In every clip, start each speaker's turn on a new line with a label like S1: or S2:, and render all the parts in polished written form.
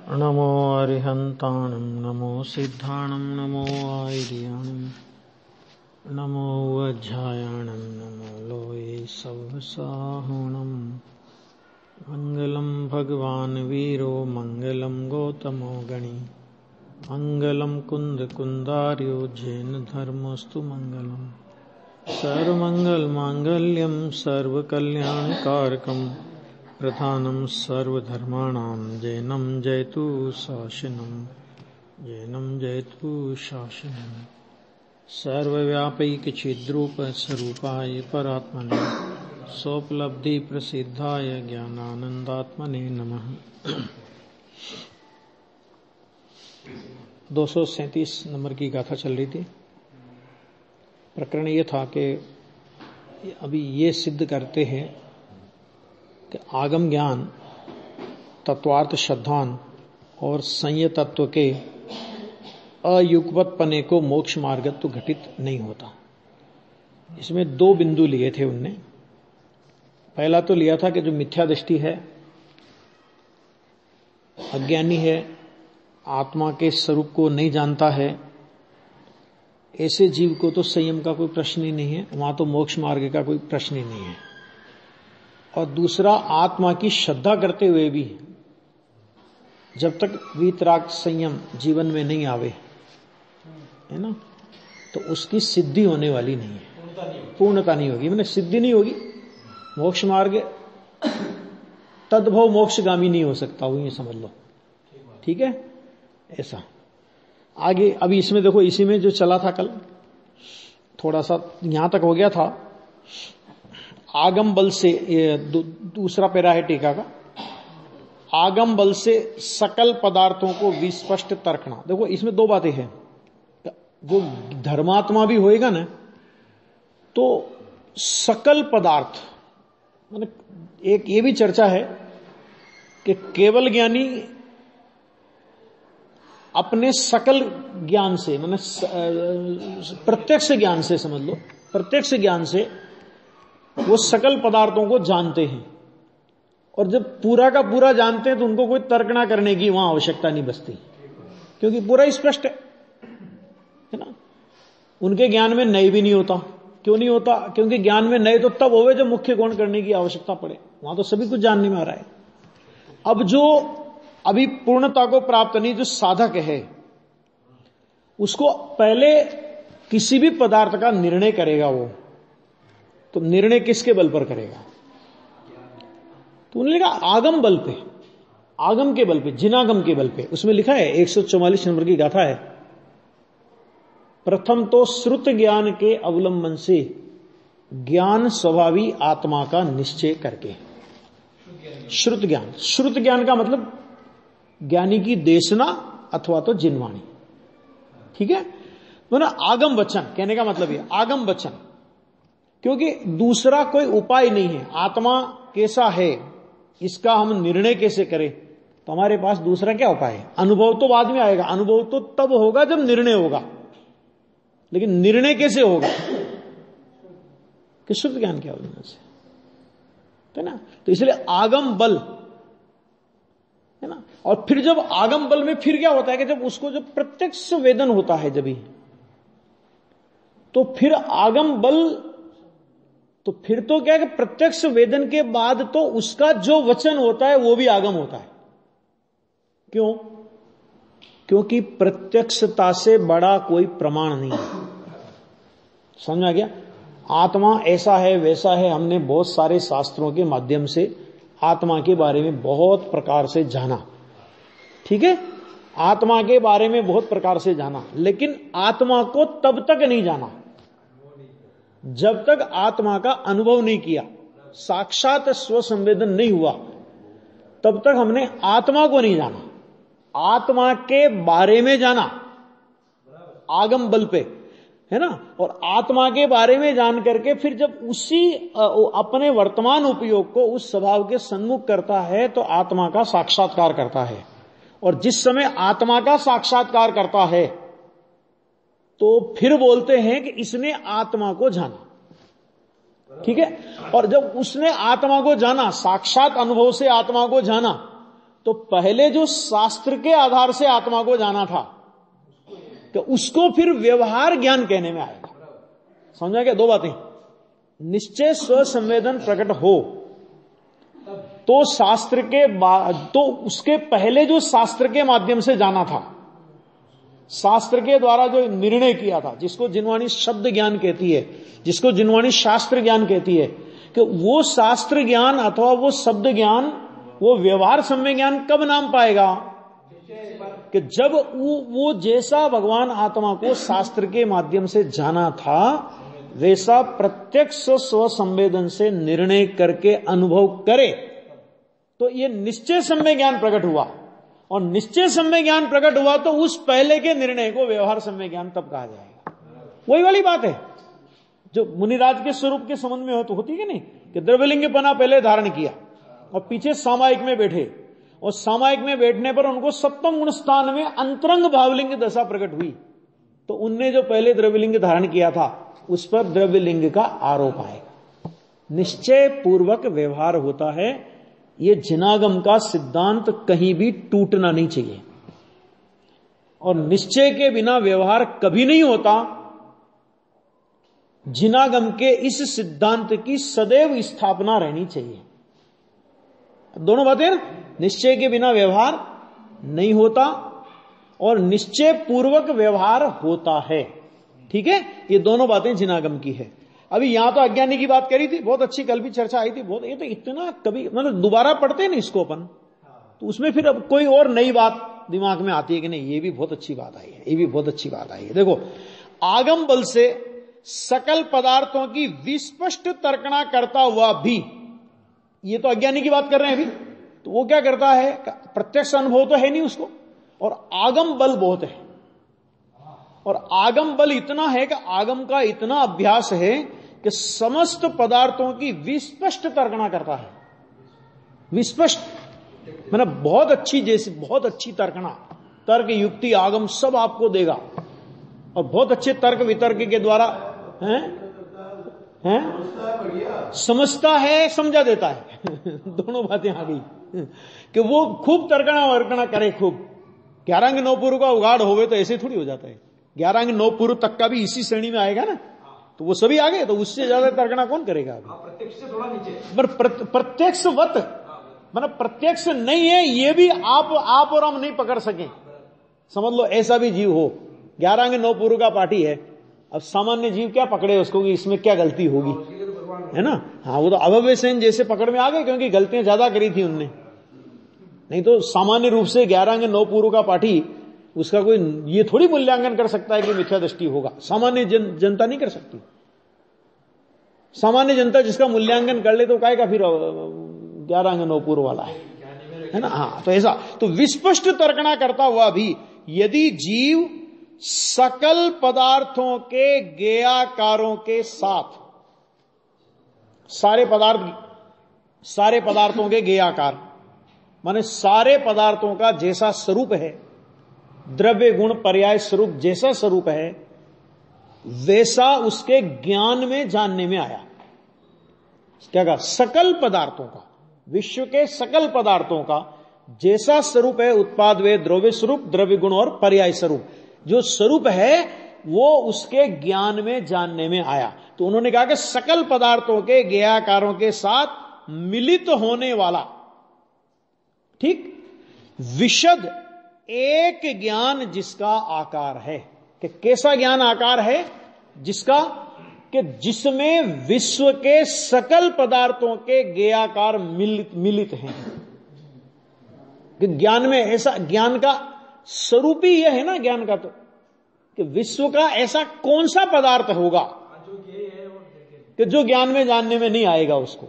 S1: नमो अरिहन्ताणं नमो सिद्धाणं नमो आयर्याणं नमो वज्रायणं नमो लोये सवसाहुणं मङ्गलं भगवान् वीरो मङ्गलं गौतमो गणी मङ्गलं कुन्दकुन्दार्यो जैनधर्मस्तु मङ्गलम् सर्वमङ्गलमाङ्गल्यं सर्वकल्याणकारकं प्रधानं सर्वधर्माणां जैनं जयतु शासनं सर्वव्यापैकचिद्रूप स्वरूपाय परात्मने सोपलब्धि प्रसिद्धाय ज्ञानानंदात्मने नमः। 237 नंबर की गाथा चल रही थी। प्रकरण ये था कि अभी ये सिद्ध करते हैं कि आगम ज्ञान, तत्वार्थ श्रद्धान और संयत तत्व के अयुगपत पने को मोक्ष मार्गत्व घटित नहीं होता। इसमें 2 बिंदु लिए थे उनने। पहला तो लिया था कि जो मिथ्या दृष्टि है, अज्ञानी है, आत्मा के स्वरूप को नहीं जानता है, ऐसे जीव को तो संयम का कोई प्रश्न ही नहीं है, वहां तो मोक्ष मार्ग का कोई प्रश्न ही नहीं है। और दूसरा, आत्मा की श्रद्धा करते हुए भी जब तक वीतराग संयम जीवन में नहीं आवे, है ना, तो उसकी सिद्धि होने वाली नहीं है, पूर्णता नहीं होगी, मैंने सिद्धि नहीं होगी। मोक्ष मार्ग तद्भव मोक्षगामी नहीं हो सकता, वो ये समझ लो, ठीक है। ऐसा आगे अभी इसमें देखो, इसी में जो चला था कल, थोड़ा सा यहां तक हो गया था। आगम बल से, दूसरा पैरा है टीका का, आगम बल से सकल पदार्थों को विस्पष्ट तर्कना। देखो इसमें 2 बातें हैं। जो धर्मात्मा भी होएगा ना, तो सकल पदार्थ, मतलब एक ये भी चर्चा है कि केवल ज्ञानी अपने सकल ज्ञान से, मतलब प्रत्यक्ष ज्ञान से, समझ लो प्रत्यक्ष ज्ञान से वो सकल पदार्थों को जानते हैं। और जब पूरा का पूरा जानते हैं तो उनको कोई तर्क ना करने की वहां आवश्यकता नहीं बचती, क्योंकि पूरा स्पष्ट है ना। उनके ज्ञान में नए भी नहीं होता। क्यों नहीं होता? क्योंकि ज्ञान में नए तो तब होवे जब मुख्य गुण करने की आवश्यकता पड़े। वहां तो सभी कुछ जानने में आ रहा है। अब जो अभी पूर्णता को प्राप्त नहीं, जो साधक है, उसको पहले किसी भी पदार्थ का निर्णय करेगा वो, तो निर्णय किसके बल पर करेगा? तो उन्होंने लिखा आगम बल पे, आगम के बल पे, जिनागम के बल पे। उसमें लिखा है 144 नंबर की गाथा है, प्रथम तो श्रुत ज्ञान के अवलंबन से ज्ञान स्वभावी आत्मा का निश्चय करके। श्रुत ज्ञान, श्रुत ज्ञान का मतलब ज्ञानी की देशना अथवा तो जिनवाणी, ठीक है। तो ना आगम वचन कहने का मतलब ये आगम वचन, क्योंकि दूसरा कोई उपाय नहीं है। आत्मा कैसा है इसका हम निर्णय कैसे करें? तो हमारे पास दूसरा क्या उपाय है? अनुभव तो बाद में आएगा, अनुभव तो तब होगा जब निर्णय होगा, लेकिन निर्णय कैसे होगा? कि शुद्ध ज्ञान के अवलंबन से, है ना। तो इसलिए आगम बल, है ना। और फिर जब आगम बल में फिर क्या होता है कि जब उसको जब प्रत्यक्ष वेदन होता है जब ही, तो फिर आगम बल, तो फिर तो क्या है कि प्रत्यक्ष वेदन के बाद तो उसका जो वचन होता है वो भी आगम होता है। क्यों? क्योंकि प्रत्यक्षता से बड़ा कोई प्रमाण नहीं है। समझ आ गया? आत्मा ऐसा है वैसा है, हमने बहुत सारे शास्त्रों के माध्यम से आत्मा के बारे में बहुत प्रकार से जाना, ठीक है, आत्मा के बारे में बहुत प्रकार से जाना, लेकिन आत्मा को तब तक नहीं जाना जब तक आत्मा का अनुभव नहीं किया, साक्षात स्वसंवेदन नहीं हुआ, तब तक हमने आत्मा को नहीं जाना। आत्मा के बारे में जाना आगम बल पे, है ना। और आत्मा के बारे में जान करके फिर जब उसी अपने वर्तमान उपयोग को उस स्वभाव के सन्मुख करता है तो आत्मा का साक्षात्कार करता है। और जिस समय आत्मा का साक्षात्कार करता है तो फिर बोलते हैं कि इसने आत्मा को जाना, ठीक है। और जब उसने आत्मा को जाना, साक्षात अनुभव से आत्मा को जाना, तो पहले जो शास्त्र के आधार से आत्मा को जाना था, तो उसको फिर व्यवहार ज्ञान कहने में आएगा। समझा क्या? दो बातें, निश्चय स्वसंवेदन प्रकट हो तो शास्त्र के बाद, तो उसके पहले जो शास्त्र के माध्यम से जाना था, शास्त्र के द्वारा जो निर्णय किया था, जिसको जिनवाणी शब्द ज्ञान कहती है, जिसको जिनवाणी शास्त्र ज्ञान कहती है, कि वो शास्त्र ज्ञान अथवा वो शब्द ज्ञान, वो व्यवहार सम्य ज्ञान कब नाम पाएगा? कि जब वो जैसा भगवान आत्मा को शास्त्र के माध्यम से जाना था, वैसा प्रत्यक्ष स्वसंवेदन से निर्णय करके अनुभव करे, तो ये निश्चय सम्य ज्ञान प्रकट हुआ। और निश्चय सम्य ज्ञान प्रकट हुआ तो उस पहले के निर्णय को व्यवहार सम्य ज्ञान तब कहा जाएगा। वही वाली बात है जो मुनिराज के स्वरूप के संबंध में होती है नहीं, कि द्रव्यलिंगपना पहले धारण किया और पीछे सामायिक में बैठे, और सामायिक में बैठने पर उनको सप्तम गुण स्थान में अंतरंग भावलिंग दशा प्रकट हुई, तो उनने जो पहले द्रव्यलिंग धारण किया था उस पर द्रव्यलिंग का आरोप आएगा। निश्चय पूर्वक व्यवहार होता है, ये जिनागम का सिद्धांत कहीं भी टूटना नहीं चाहिए। और निश्चय के बिना व्यवहार कभी नहीं होता। जिनागम के इस सिद्धांत की सदैव स्थापना रहनी चाहिए। दोनों बातें ना, निश्चय के बिना व्यवहार नहीं होता और निश्चय पूर्वक व्यवहार होता है। ठीक है, ये दोनों बातें जिनागम की है। अभी यहां तो अज्ञानी की बात करी थी, बहुत अच्छी, कल भी चर्चा आई थी, बहुत, ये तो इतना कभी मतलब दोबारा पढ़ते ना इसको अपन, तो उसमें फिर अब कोई और नई बात दिमाग में आती है कि नहीं ये भी बहुत अच्छी बात आई है, ये भी बहुत अच्छी बात आई है। देखो, आगम बल से सकल पदार्थों की विस्पष्ट तर्कना करता हुआ भी, ये तो अज्ञानी की बात कर रहे हैं अभी, तो वो क्या करता है, प्रत्यक्ष अनुभव तो है नहीं उसको, और आगम बल बहुत है। और आगम बल इतना है कि आगम का इतना अभ्यास है कि समस्त पदार्थों की विस्पष्ट तर्कना करता है। विस्पष्ट मतलब बहुत अच्छी, जैसे बहुत अच्छी तर्कना, तर्क युक्ति आगम सब आपको देगा, और बहुत अच्छे तर्क वितर्क के द्वारा समझता है, समझा देता है। दोनों बातें आ गई कि वो खूब तर्कना वर्कना करे, खूब 11 अंग 9 पूर्व का उगाड़ होवे तो ऐसे थोड़ी हो जाता है। 11 अंग 9 पूर्व तक का भी इसी श्रेणी में आएगा ना, तो वो सभी आ गए, तो उससे ज्यादा तर्कना कौन करेगा?
S2: प्रत्यक्ष से थोड़ा नीचे,
S1: पर प्रत्यक्षवत मतलब प्रत्यक्ष नहीं है, ये भी आप और हम नहीं पकड़ सके, समझ लो ऐसा भी जीव हो। 11 अंग 9 पूर्व का पाठी है, अब सामान्य जीव क्या पकड़े उसको कि इसमें क्या गलती होगी, है ना? हाँ, वो तो अभव्य सेन जैसे पकड़ में आ गए, क्योंकि गलतियां ज्यादा करी थी उनने। नहीं तो सामान्य रूप से 11 अंग 9 पूर्व का पाठी, उसका कोई ये थोड़ी मूल्यांकन कर सकता है कि मिथ्या दृष्टि होगा। सामान्य जनता नहीं कर सकती। सामान्य जनता जिसका मूल्यांकन कर ले तो काय का फिर 11 अंग 9 पूर्व वाला है ना? हाँ, तो ऐसा तो विस्पष्ट तर्कना करता हुआ भी यदि जीव सकल पदार्थों के गेयाकारों के साथ, सारे पदार्थों के गेयाकार माने सारे पदार्थों का जैसा स्वरूप है, द्रव्य गुण पर्याय स्वरूप जैसा स्वरूप है, वैसा उसके ज्ञान में जानने में आया। क्या कहा? सकल पदार्थों का, विश्व के सकल पदार्थों का जैसा स्वरूप है, उत्पाद वे द्रव्य स्वरूप, द्रव्य गुण और पर्याय स्वरूप, जो स्वरूप है वो उसके ज्ञान में जानने में आया। तो उन्होंने कहा कि सकल पदार्थों के ज्ञेयाकारों के साथ मिलित होने वाला, ठीक, विशद एक ज्ञान जिसका आकार है। कि कैसा ज्ञान आकार है? जिसका कि जिसमें विश्व के सकल पदार्थों के ज्ञेयाकार मिलित हैं। कि ज्ञान में ऐसा, ज्ञान का स्वरूप ही यह है ना ज्ञान का, तो कि विश्व का ऐसा कौन सा पदार्थ होगा कि जो ज्ञान में जानने में नहीं आएगा उसको,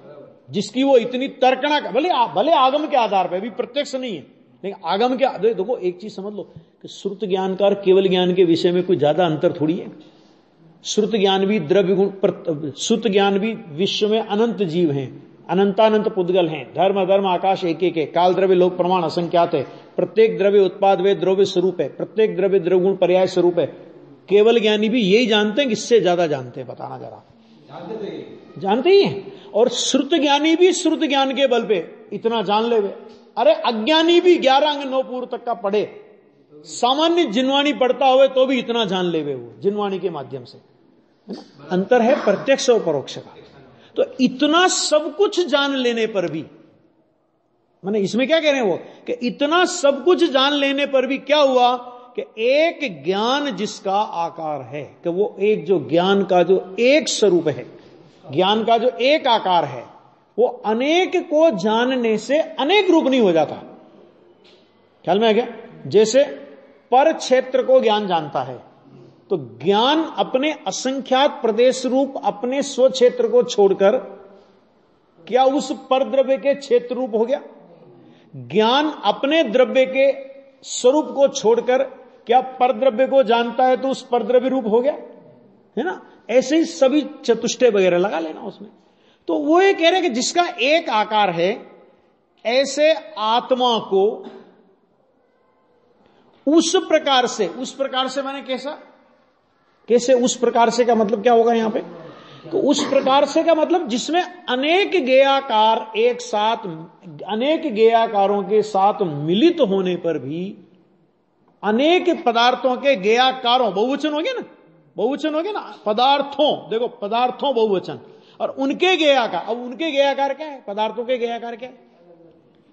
S1: जिसकी वो इतनी तर्कना, भले आगम के आधार पर, भी प्रत्यक्ष नहीं है, लेकिन आगम के, देखो एक चीज समझ लो कि श्रुत ज्ञान का और केवल ज्ञान के विषय में कोई ज्यादा अंतर थोड़ी है। श्रुत ज्ञान भी द्रव्य गुण, श्रुत ज्ञान भी विश्व में अनंत जीव हैं, अनंतानंत पुद्गल हैं, धर्म धर्म आकाश एक एक है, काल द्रव्य लोक प्रमाण असंख्यात है, प्रत्येक द्रव्य उत्पाद वे द्रव्य स्वरूप है, प्रत्येक द्रव्य द्रव्य गुण पर्याय स्वरूप है। केवल ज्ञानी भी यही जानते हैं, किससे ज्यादा जानते हैं? बताना जरा। जानते ही हैं। और श्रुत ज्ञानी भी श्रुत ज्ञान के बल पे इतना जान ले, अरे अज्ञानी भी 11 अंग 9 पूर्व तक का पढ़े, सामान्य जिनवाणी पढ़ता हुए तो भी इतना जान लेवे वो जिनवाणी के माध्यम से, है ना। अंतर है प्रत्यक्ष और परोक्ष का। तो इतना सब कुछ जान लेने पर भी, माने इसमें क्या कह रहे हैं वो, कि इतना सब कुछ जान लेने पर भी क्या हुआ कि एक ज्ञान जिसका आकार है, कि वो एक जो ज्ञान का जो एक स्वरूप है, ज्ञान का जो एक आकार है, वो अनेक को जानने से अनेक रूप नहीं हो जाता। ख्याल में आ गया? जैसे पर क्षेत्र को ज्ञान जानता है, तो ज्ञान अपने असंख्यात प्रदेश रूप अपने स्व क्षेत्र को छोड़कर क्या उस पर द्रव्य के क्षेत्र रूप हो गया? ज्ञान अपने द्रव्य के स्वरूप को छोड़कर क्या पर द्रव्य को जानता है तो उस पर द्रव्य रूप हो गया, है ना। ऐसे ही सभी चतुष्टय वगैरह लगा लेना उसमें। तो वो ये कह रहे हैं कि जिसका एक आकार है, ऐसे आत्मा को उस प्रकार से माने कैसे उस प्रकार से का मतलब क्या होगा यहां पे? तो उस प्रकार से का मतलब जिसमें अनेक गेयाकार एक साथ, अनेक गेयाकारों के साथ मिलित होने पर भी अनेक पदार्थों के गेयाकारों, बहुवचन हो गया ना, पदार्थों, देखो पदार्थों बहुवचन, और उनके गेयाकार। अब उनके गेयाकार क्या है? पदार्थों के गेयाकार क्या है?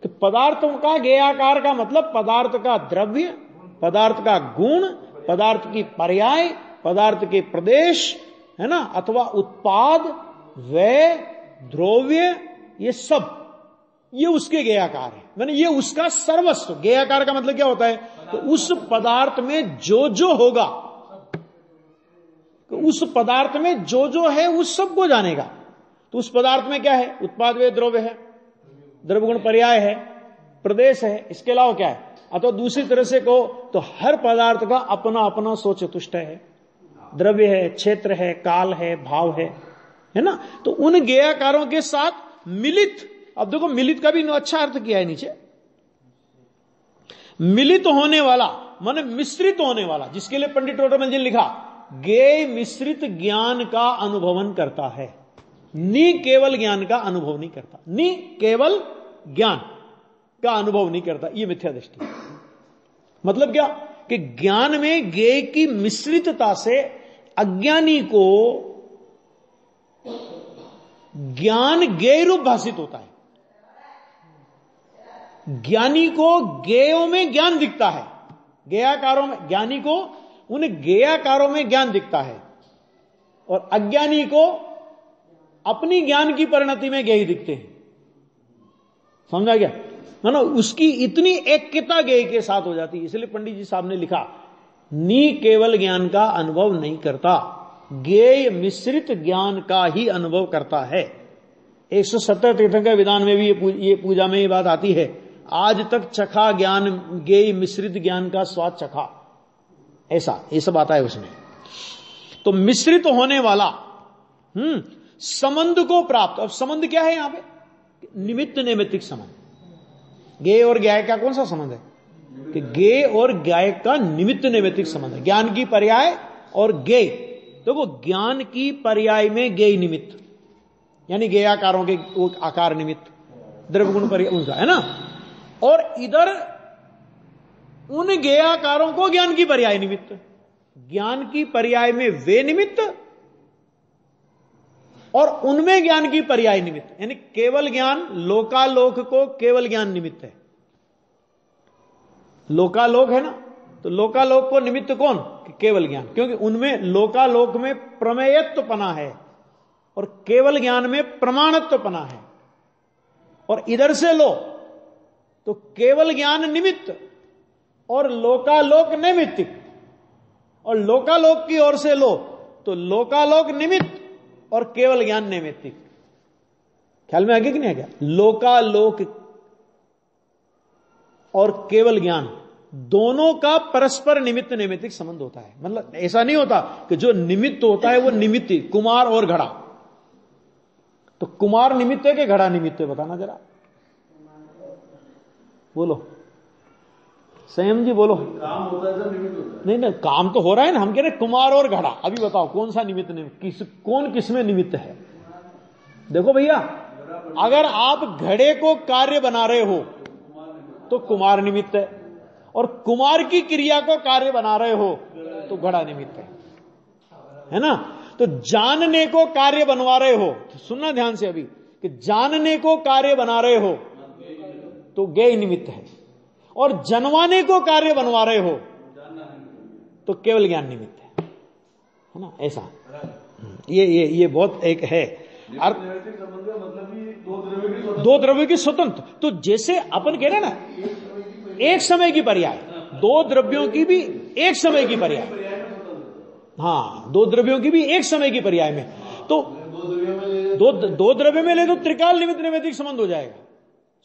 S1: तो पदार्थों का गेयाकार का मतलब पदार्थ का द्रव्य, पदार्थ का गुण, पदार्थ की पर्याय, पदार्थ के प्रदेश, है ना, अथवा उत्पाद, व्यय, द्रव्य, ये सब, ये उसके गेयाकार है। माने ये उसका सर्वस्व। गेयाकार का मतलब क्या होता है? तो उस पदार्थ में जो होगा, तो उस पदार्थ में जो है उस सब को जानेगा। तो उस पदार्थ में क्या है? उत्पाद, व्यय, द्रव्य है, द्रव्य गुण पर्याय है, प्रदेश है, इसके अलावा क्या है? अथवा दूसरी तरह से कहो तो हर पदार्थ का अपना अपना सो चतुष्टय है, द्रव्य है, क्षेत्र है, काल है, भाव है ना। तो उन गेयाकारों के साथ मिलित, अब देखो मिलित का भी अच्छा अर्थ किया है नीचे, मिलित होने वाला माने मिश्रित होने वाला, जिसके लिए पंडित टोडरमल जी ने लिखा गेय मिश्रित ज्ञान का अनुभवन करता है, नि केवल ज्ञान का अनुभव नहीं करता, नि केवल ज्ञान का अनुभव नहीं करता। ये मिथ्या दृष्टि। मतलब क्या कि ज्ञान में गेय की मिश्रितता से अज्ञानी को ज्ञान गेय रूप भाषित होता है। ज्ञानी को गेयों में ज्ञान दिखता है, गेयाकारों में, ज्ञानी को उन गेयाकारों में ज्ञान दिखता है, और अज्ञानी को अपनी ज्ञान की परिणति में गेय दिखते हैं। समझा गया? मानो उसकी इतनी एकता गेय के साथ हो जाती है। इसलिए पंडित जी साहब ने लिखा नी केवल ज्ञान का अनुभव नहीं करता, गेय मिश्रित ज्ञान का ही अनुभव करता है। 170 तीर्थंकर विधान में भी ये पूजा में ये बात आती है, आज तक चखा ज्ञान गेय मिश्रित ज्ञान का स्वाद चखा, ऐसा ये सब आता है उसमें। तो मिश्रित होने वाला संबंध को प्राप्त। अब संबंध क्या है यहां पे? निमित्त नैमित्तिक संबंध। गेय और ज्ञाय का कौन सा संबंध है? कि गेय और ज्ञाय का निमित्त नैमित्तिक संबंध है। ज्ञान की पर्याय और गेय, तो वो ज्ञान की पर्याय में गेय निमित्त, यानी गेयाकारों के आकार निमित्त, द्रव्य गुण पर्याय उनका, है ना। और इधर उन गेयाकारों को ज्ञान की पर्याय निमित्त, ज्ञान की पर्याय में वे निमित्त और उनमें ज्ञान की पर्याय निमित्त, यानी केवल ज्ञान लोकालोक को केवल ज्ञान निमित्त है। लोकालोक है ना, तो लोकालोक को निमित्त कौन? केवल ज्ञान, क्योंकि उनमें लोकालोक में प्रमेयत्वपना है और केवल ज्ञान में प्रमाणत्वपना है। और इधर से लो तो केवल ज्ञान निमित्त और लोकालोक नैमित्तिक, और लोकालोक की ओर से लो तो लोकालोक निमित्त और केवल ज्ञान नैमित्तिक। ख्याल में आ गया कि नहीं आ गया? लोकालोक और केवल ज्ञान दोनों का परस्पर निमित्त नैमित्तिक संबंध होता है। मतलब ऐसा नहीं होता कि जो निमित्त होता है वो निमित्त, कुमार और घड़ा, तो कुमार निमित्त है कि घड़ा निमित्त है? बताना जरा, बोलो संयम जी, बोलो।
S2: काम होता है तो निमित्त होता है।
S1: नहीं, काम तो हो रहा है ना, हम कह रहे कुमार और घड़ा। अभी बताओ कौन सा निमित्त निमित्त, कौन किसमें निमित्त है? देखो भैया, अगर आप घड़े को कार्य बना रहे हो तो कुमार निमित्त है, और कुमार की क्रिया को कार्य बना रहे हो तो घड़ा निमित्त है ना। तो जानने को कार्य बनवा रहे हो, तो सुनना ध्यान से अभी, कि जानने को कार्य बना रहे हो तो ज्ञेय निमित्त है, और जनवाने को कार्य बनवा रहे हो तो केवल ज्ञान निमित्त है ना। ऐसा ये बहुत एक है अर्थ, दो द्रव्यों की स्वतंत्र। तो जैसे अपन कह रहे हैं ना, एक समय की पर्याय, दो द्रव्यों की भी एक समय की पर्याय, हाँ, दो द्रव्यों की भी एक समय की पर्याय में, तो दो द्रव्य में ले तो त्रिकाल निमित्त नैमित्तिक संबंध हो जाएगा।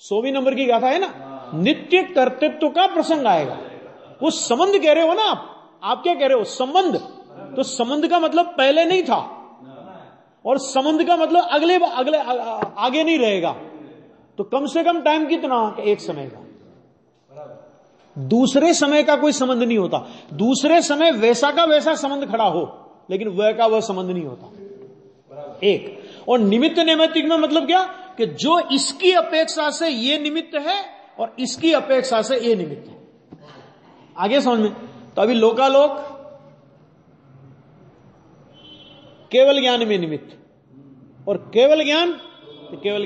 S1: 100वीं नंबर की गाथा है ना, नित्य कर्तृत्व का प्रसंग आएगा। वो संबंध कह रहे हो ना आप क्या कह रहे हो, संबंध। तो संबंध का मतलब पहले नहीं था, और संबंध का मतलब अगले आगे नहीं रहेगा। तो कम से कम टाइम कितना, एक समय का। दूसरे समय का कोई संबंध नहीं होता। दूसरे समय वैसा का वैसा संबंध खड़ा हो, लेकिन वह का वह संबंध नहीं होता। एक और निमित्त नैमित्तिक में मतलब क्या, कि जो इसकी अपेक्षा से ये निमित्त है और इसकी अपेक्षा से ये निमित्त है। आगे समझ में। तो अभी लोकालोक केवल ज्ञान में निमित्त, और केवल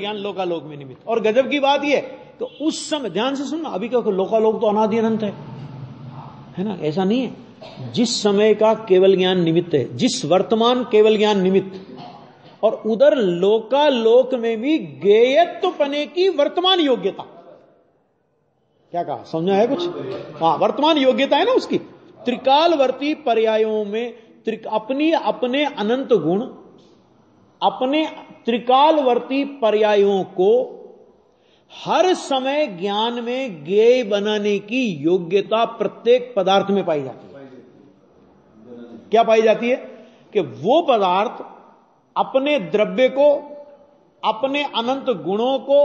S1: ज्ञान लोकालोक में निमित्त। और गजब की बात यह, तो उस समय ध्यान से सुनना, अभी क्या लोकालोक तो अनादि अनंत है ना, ऐसा नहीं है। जिस समय का केवल ज्ञान निमित्त है, जिस वर्तमान केवल ज्ञान निमित्त, और उधर लोकालोक में भी ज्ञेयत्वपने की वर्तमान योग्यता। क्या कहा, समझा है कुछ? हाँ, वर्तमान योग्यता है ना उसकी। त्रिकालवर्ती पर्यायों में अपने अनंत गुण, अपने त्रिकालवर्ती पर्यायों को हर समय ज्ञान में ज्ञेय बनाने की योग्यता प्रत्येक पदार्थ में पाई जाती है। क्या पाई जाती है? कि वो पदार्थ अपने द्रव्य को, अपने अनंत गुणों को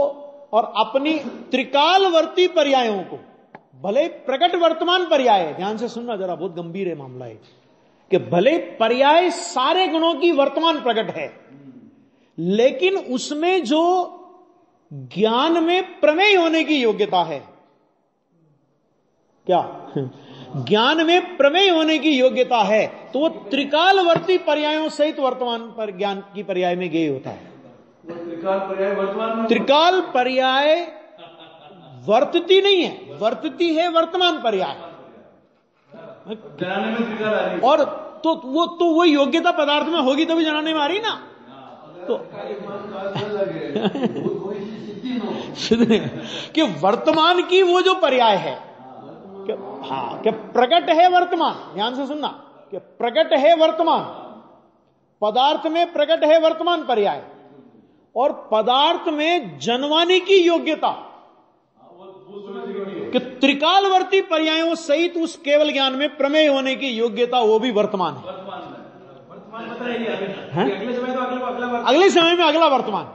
S1: और अपनी त्रिकालवर्ती पर्यायों को, भले प्रकट वर्तमान पर्याय है, ध्यान से सुनना जरा, बहुत गंभीर है मामला है, कि भले पर्याय सारे गुणों की वर्तमान प्रकट है, लेकिन उसमें जो ज्ञान में प्रमेय होने की योग्यता है, क्या ज्ञान में प्रमेय होने की योग्यता है, तो वो त्रिकालवर्ती पर्यायों सहित वर्तमान पर ज्ञान की पर्याय में ज्ञेय होता है। त्रिकाल पर्याय वर्तती नहीं है, वर्तती है वर्तमान पर्याय। और तो वो योग्यता पदार्थ में होगी तभी जनाने में आ रही ना। तो कि वर्तमान की वो जो पर्याय है, हाँ, कि प्रकट है वर्तमान, ध्यान से सुनना, कि प्रकट है वर्तमान, पदार्थ में प्रकट है वर्तमान पर्याय, और पदार्थ में जनवाने की योग्यता, कि त्रिकालवर्ती पर्यायों सहित उस केवल ज्ञान में प्रमेय होने की योग्यता, वो भी वर्तमान है। अगले समय में अगला वर्तमान,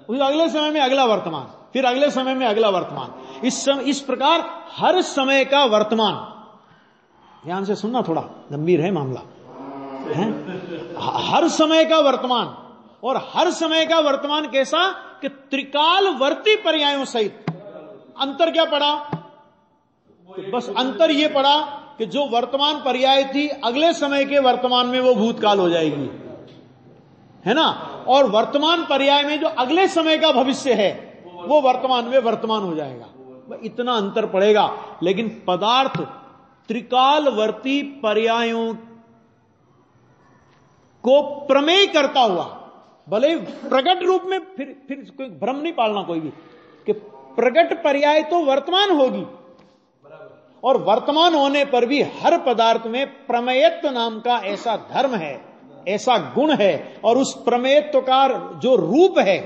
S1: उस अगले समय में अगला वर्तमान, फिर अगले समय में अगला वर्तमान, इस प्रकार हर समय का वर्तमान। ध्यान से सुनना, थोड़ा गंभीर है मामला है। हर समय का वर्तमान, और हर समय का वर्तमान कैसा, कि त्रिकालवर्ती पर्यायों सहित। अंतर क्या पड़ा? तो बस अंतर यह पड़ा कि जो वर्तमान पर्याय थी, अगले समय के वर्तमान में वो भूतकाल हो जाएगी, है ना, और वर्तमान पर्याय में जो अगले समय का भविष्य है, वो वर्तमान में वर्तमान हो जाएगा। इतना अंतर पड़ेगा। लेकिन पदार्थ त्रिकालवर्ती पर्यायों को प्रमेय करता हुआ, भले प्रकट रूप में, फिर कोई भ्रम नहीं पालना कोई भी, कि प्रकट पर्याय तो वर्तमान होगी, और वर्तमान होने पर भी हर पदार्थ में प्रमेयत्व नाम का ऐसा धर्म है, ऐसा गुण है, और उस प्रमेयत्व का जो रूप है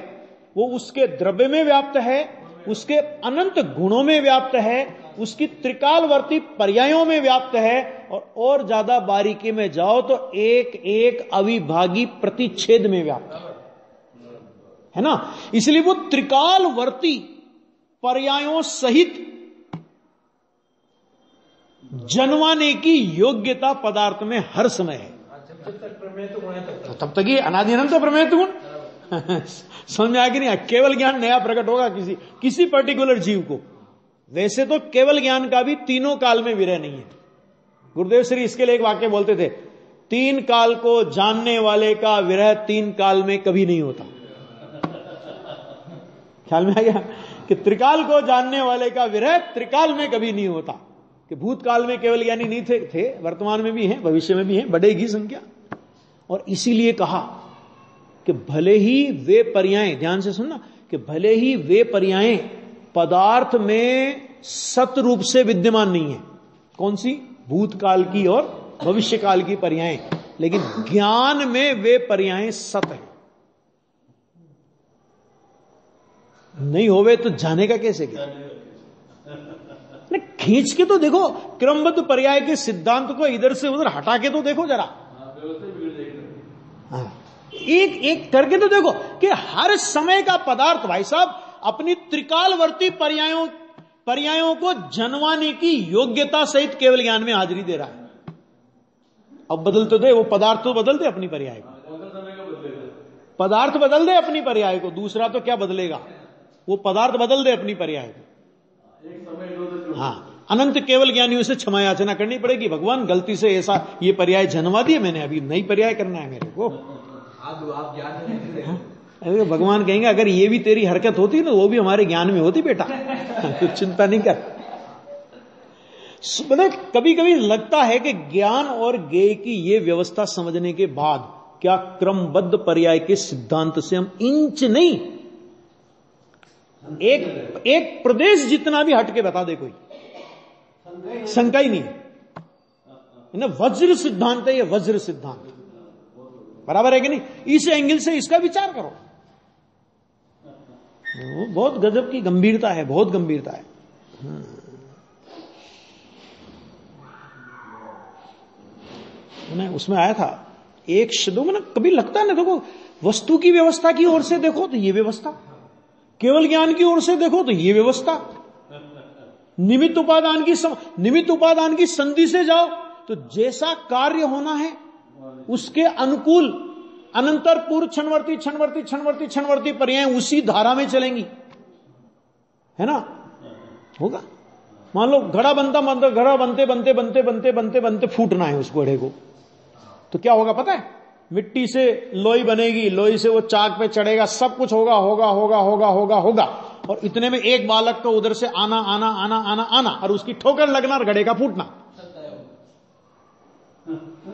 S1: वो उसके द्रव्य में व्याप्त है, उसके अनंत गुणों में व्याप्त है, उसकी त्रिकालवर्ती पर्यायों में व्याप्त है, और ज्यादा बारीकी में जाओ तो एक एक अविभागी प्रतिच्छेद में व्याप्त है ना। इसलिए वो त्रिकालवर्ती पर्यायों सहित जनवाने की योग्यता पदार्थ में हर समय है। तब तक ये अनादि अनंत प्रमेय गुण समझ में आया कि नहीं? केवल ज्ञान नया प्रकट होगा किसी पर्टिकुलर जीव को, वैसे तो केवल ज्ञान का भी तीनों काल में विरह नहीं है। गुरुदेव श्री इसके लिए एक वाक्य बोलते थे, 3 काल को जानने वाले का विरह 3 काल में कभी नहीं होता। ख्याल में आ गया कि त्रिकाल को जानने वाले का विरह त्रिकाल में कभी नहीं होता। कि भूतकाल में केवल ज्ञानी नहीं थे, वर्तमान में भी हैं, भविष्य में भी हैं, बढ़ेगी संख्या। और इसीलिए कहा कि भले ही वे पर्याय, ध्यान से सुनना, कि भले ही वे पर्याय पदार्थ में सत रूप से विद्यमान नहीं है, कौन सी? भूतकाल की और भविष्य काल की पर्याय, लेकिन ज्ञान में वे पर्याय सत है। नहीं होवे तो जाने का कैसे क्या? खींच के तो देखो, क्रमबद्ध पर्याय के सिद्धांत को इधर से उधर हटा के तो देखो जरा, एक एक करके तो देखो कि हर समय का पदार्थ भाई साहब अपनी त्रिकालवर्ती पर्यायों को जनवाने की योग्यता सहित केवल ज्ञान में हाजिरी दे रहा है। अब बदल तो दे, वो पदार्थ तो बदल दे अपनी पर्याय को, पदार्थ बदल दे अपनी पर्याय को, दूसरा तो क्या बदलेगा? वो पदार्थ बदल दे अपनी पर्याय को। हाँ, अनंत केवल ज्ञानियों से क्षमा याचना करनी पड़ेगी, भगवान गलती से ऐसा ये पर्याय जनवा दिए मैंने, अभी नई पर्याय करना है मेरे को। अरे भगवान कहेंगे अगर ये भी तेरी हरकत होती ना, वो भी हमारे ज्ञान में होती बेटा, कुछ चिंता नहीं कर। मतलब कभी कभी लगता है कि ज्ञान और ज्ञेय की ये व्यवस्था समझने के बाद क्या क्रमबद्ध पर्याय के सिद्धांत से हम इंच नहीं, एक प्रदेश जितना भी हटके बता दे कोई, शंका ही नहीं है ना। वज्र सिद्धांत है ये, वज्र सिद्धांत, बराबर है कि नहीं? इस एंगल से इसका विचार करो, बहुत गजब की गंभीरता है, बहुत गंभीरता है। मैं उसमें आया था एक शब्दों में ना, कभी लगता है ना, देखो वस्तु की व्यवस्था की ओर से देखो तो ये व्यवस्था, केवल ज्ञान की ओर से देखो तो ये व्यवस्था, निमित्त उपादान की संधि से जाओ तो जैसा कार्य होना है उसके अनुकूल अनंतर पूर्व क्षणवर्ती पर्याय उसी धारा में चलेंगी, है ना? होगा। मान लो घड़ा बनते फूटना है उस घड़े को, तो क्या होगा पता है? मिट्टी से लोई बनेगी, लोई से वो चाक पे चढ़ेगा, सब कुछ होगा, और इतने में एक बालक को उधर से आना और उसकी ठोकर लगना और घड़े का फूटना।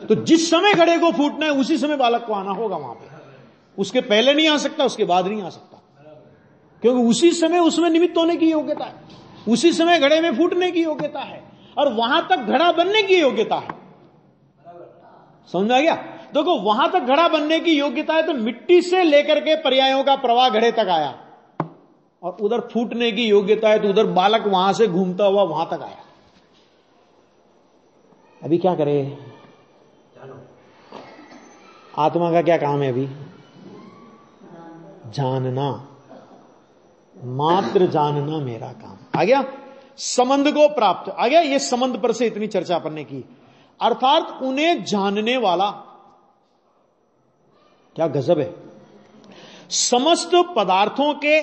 S1: तो जिस समय घड़े को फूटना है उसी समय बालक को आना होगा वहां पे, उसके पहले नहीं आ सकता, उसके बाद नहीं आ सकता, क्योंकि उसी समय उसमें निमित्त होने की योग्यता है, उसी समय घड़े में फूटने की योग्यता है, और वहां तक घड़ा बनने की योग्यता है। समझ आ गया? देखो वहां तक घड़ा बनने की योग्यता है, तो मिट्टी से लेकर के पर्यायों का प्रवाह घड़े तक आया, और उधर फूटने की योग्यता है तो उधर बालक वहां से घूमता हुआ वहां तक आया। अभी क्या करे? आत्मा का क्या काम है अभी? जानना, मात्र जानना मेरा काम। आ गया? संबंध को प्राप्त आ गया। ये संबंध पर से इतनी चर्चा करने की, अर्थात उन्हें जानने वाला, क्या गजब है, समस्त पदार्थों के